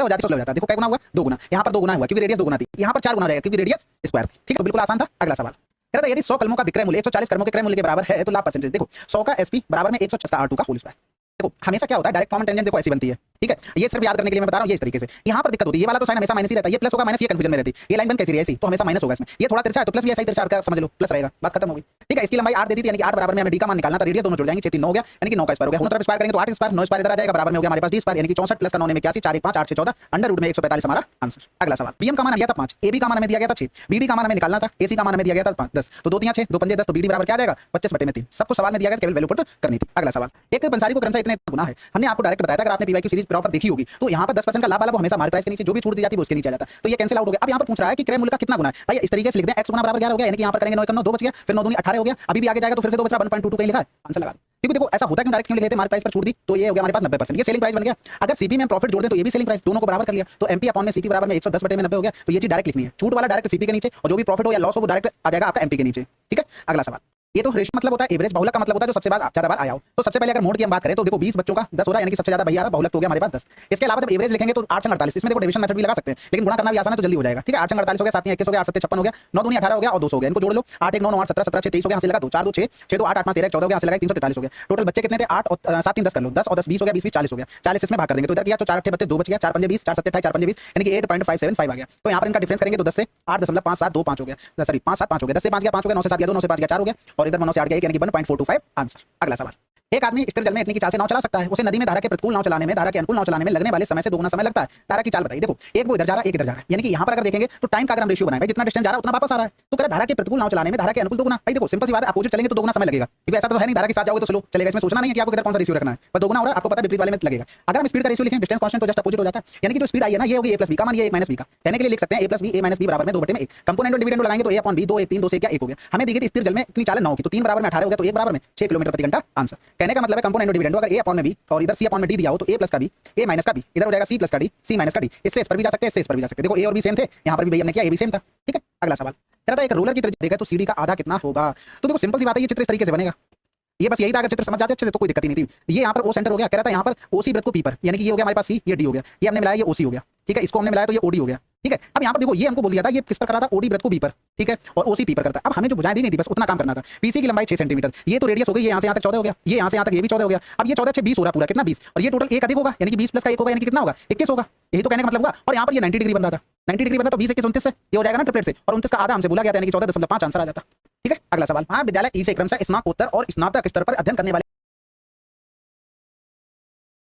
तो हो जाता है, हो जाता है। देखो क्या गुना हुआ, 2 गुना, यहाँ पर 2 गुना हुआ क्योंकि रेडियस 2 गुना थी, यहाँ पर 4 गुना जाएगा क्योंकि रेडियस स्क्वायर। ठीक है, तो बिल्कुल आसान था। अगला सवाल कह रहा था यदि 100 कलमों का विक्रय मूल्य 140 कलमों के क्रय मूल्य के बराबर है तो लाभ परसेंटेज। देखो 100 का एसपी बराबर में 150 का R2 का होल स्क्वायर। देखो हमेशा क्या होता है, डायरेक्ट कॉमन टेंजेंट देखो ऐसी बनती है। ठीक है, ये सिर्फ याद करने के लिए मैं बता रहा हूं, ये इस तरीके से। यहाँ पर दिक्कत होती है, ये वाला तो साइन हमेशा माइनस ही रहता है, ये प्लस होगा माइनस, ये कंफ्यूजन में रहती है। ये लाइन बन कैसी रही ऐसी, तो हमेशा माइनस होगा इसमें। ये थोड़ा तिरछा है तो प्लस भी ऐसा ही तिरछा का समझ लो, प्लस रहेगा, बात खत्म हो गई। ठीक है, इसकी लंबाई 8 दे दी थी, यानी कि 8 बराबर में हमें डी का मान निकालना था, रेडियस दोनों जुड़ जाएंगे, 6 3 9 हो गया, यानी कि 9 का स्क्वायर हो गया। दोनों तरफ स्क्वायर करेंगे तो 8 स्क्वायर, 9 स्क्वायर इधर आ जाएगा, बराबर में हो गया हमारे पास डी स्क्वायर, यानी कि 64 प्लस का 9 में 81, 4 1 5 8 6 14, अंडर रूट में 145 हमारा आंसर। अगला सवाल, बीएम का मान दिया था 5, एबी का मान हमें दिया गया था 6, बीडी का मान हमें निकालना था, एसी का मान हमें दिया गया था 5 10, तो 2 3 6 2 5 10, तो बीडी बराबर क्या आ जाएगा 25/3। सबको सवाल में दिया गया, केवल वैल्यू पुट करनी थी। अगला सवाल, एक पंसारी को क्रमशः इतने गुना है, हमने आपको डायरेक्ट बताया था, अगर आपने पीवाईक्यू सीरीज प्रॉपर देखी होगी तो यहाँ पर 10% का लाभ वाला वो हमेशा हमारे प्राइस के नीचे, जो भी छूट दी जाती है वो उसके नीचे आ जाता है, तो ये कैंसिल आउट हो गया। अब यहाँ पर पूछ रहा है कि क्रय मूल्य का कितना गुना है, भाई इस तरीके से लिख दें, x गुना बराबर 11 हो गया, यानी कि यहाँ पर करेंगे 9 1 9 2 बच गया, फिर 9 दूनी 18 हो गया, अभी भी आगे जाएगा तो फिर से 2 बच रहा 1.22 कहीं लिखा है, आंसर लगा। क्योंकि देखो ऐसा होता है कि डायरेक्ट क्यों लिख लेते हैं, हमारे प्राइस पर छूट दी तो ये हो गया हमारे पास 90%, ये सेलिंग प्राइस बन गया। अगर सीपी में प्रॉफिट जोड़ दें तो ये भी सेलिंग प्राइस, दोनों को बराबर कर लिया, तो एमपी अपॉन में सीपी बराबर में 110/90 हो गया, तो ये चीज डायरेक्ट लिखनी है, छूट वाला डायरेक्ट सीपी के नीचे और जो भी प्रॉफिट हो या लॉस हो वो डायरेक्ट आ जाएगा आपका एमपी के नीचे। ठीक है, अगला सवाल, ये तो रेशियो मतलब होता है एवरेज, बहुलक का मतलब होता है जो सबसे ज्यादा बार आया हो। तो सबसे पहले अगर मोड की हम बात करें तो देखो 20 बच्चों का 10 हो रहा है, यानी कि सबसे ज्यादा भैया आ रहा, बहुलक तो हो गया हमारे पास 10। इसके अलावा जब एवरेज लिखेंगे तो 8 संग 48, इसमें देखो डिवीजन मेथड भी लगा सकते हैं, लेकिन गुणा करना भी आसान है तो जल्दी हो जाएगा। ठीक है, 8 संग 48 हो गया, 7 3 21 हो गया, 8 7 56 हो गया, 9 दूनी 18 हो गया और 200 हो गया, इनको जोड़ लो, 8 1 9 9 8 17 17 6 23 हो गया, यहाँ से लगा 2 4 2 6 6 2 8 8 5 13 14 हो गया, यहाँ से लगा 343 हो गया। टोटल बच्चे कितने थे 8 और 7 3 10 कर लो, 10 और 10 20 हो गया, 20 20 40 हो गया, 40 इसमें भाग कर देंगे तो इधर किया तो 4 8 32 2 बच गया, 4 5 20 4 7 28 4 5 20, यानी कि 8.575 आ गया। तो यहाँ पर इनका डिफरेंस करेंगे तो 10 से 8.5725 हो गया, सॉरी 5 7 5 हो गया, 10 से 5 गया 5 हो गया, 9 से 7 गया 2, 9 से 5 गया 4 हो गया, और इधर 9 से 8 गया यानी कि 1.425 आंसर। अगला सवाल, एक आदमी स्थिर जल में इतनी की चाल से नाव चला सकता है, उसे नदी में धारा के प्रतिकूल नाव चलाने में धारा के अनुकूल नाव चलाने में लगने वाले समय से 2 गुना समय लगता है, धारा की चाल बताइए। देखो एक वो इधर जा रहा है एक इधर जा रहा है, यानी कि यहाँ पर अगर देखेंगे तो टाइम का अगर हम रेशियो बनाए, भाई जितना डिस्टेंस जा रहा है उतना वापस आ रहा है, तो कह धारा के प्रतिकूल नाव चलाने में धारा के अनुकूल 2 गुना। भाई देखो सिंपल सी बात है, अपोजिट चलेंगे तो 2 गुना समय लगेगा, क्योंकि ऐसा तो है नहीं धारा के साथ जाओगे तो स्लो चलेगा, इसमें सोचना नहीं है कि आपको किधर कौन सा रेशियो रखना है, बस 2 गुना हो रहा है, आपको पता है विपरीत वाले में लगेगा। अगर हम स्पीड का रेशियो लिखें डिस्टेंस कांस्टेंट तो जस्ट अपोजिट हो जाता है, यानी कि जो स्पीड आई है ना ये होगी a + b का मान, ये a - b का, कहने के लिए लिख सकते हैं a + b a - b बराबर में 2/1। कंपोनेंट और डिविडेंड लगाएंगे तो a/b 2 1 3 2 से क्या 1 हो गया। हमें दी गई स्थिर जल में इतनी चाल नाव की, तो 3 बराबर में 18 हो गया, तो 1 बराबर में 6 किलोमीटर प्रति घंटा आंसर। कहने का मतलब है कंपोनेंट और डिविडेंड अगर a/b और इधर c/d दिया हो तो a + का b a - का b, इधर हो जाएगा c + का d c - का d, इससे इस पर भी जा सकते हैं, इससे इस पर भी जा सकते हैं। देखो a और b सेम थे, यहाँ पर भी भैया हमने किया a भी सेम था। ठीक है, अगला सवाल कह रहा था एक रोलर की त्रिज्या देखा तो cd का आधा कितना होगा। तो देखो सिंपल सी बात है, ये चित्र इस तरीके से बनेगा, ये बस यही था, अगर चित्र समझ जाते अच्छे से तो कोई दिक्कत ही नहीं थी। ये यहाँ पर ओ सेंटर हो गया, कह रहा था यहाँ पर ओसी वृत्त को पी पर, यानी कि ये हो गया हमारे पास सी, ये डी हो गया, ये हमने मिलाया ये ओसी हो गया। ठीक है, इसको हमने मिलाया तो ये ओडी हो गया। ठीक है, अब यहाँ पर देखो ये हमको बोल दिया था ये किस पर करा था, ओडी वृत्त को बी पर, ठीक है, और ओसी पी पर करता है। अब हमें जो बुझाई दी गई थी बस उतना काम करना था। पीसी की लंबाई 6 सेंटीमीटर, ये तो रेडियस हो गई, यहाँ से यहाँ तक 14 हो गया, ये यहाँ से यहाँ तक ये भी 14 हो गया। अब ये 14 6 20 हो रहा पूरा, कितना 20, और ये टोटल एक अधिक होगा, यानी कि 20 + का 1 होगा, यानी कि कितना होगा 21 होगा। यही तो कहने का मतलब होगा। और यहाँ पर ये 90 डिग्री बन रहा था, 90 डिग्री बना तो 20 21 29 से ये हो जाएगा ना ट्रिपलेट से, और 29 का आधा हमसे बोला गया था, यानी कि 14.5 आंसर आ जाता। ठीक है, अगला सवाल, महाविद्यालय ई से क्रमशः स्नातकोत्तर और स्नातक स्तर पर अध्ययन करने वाले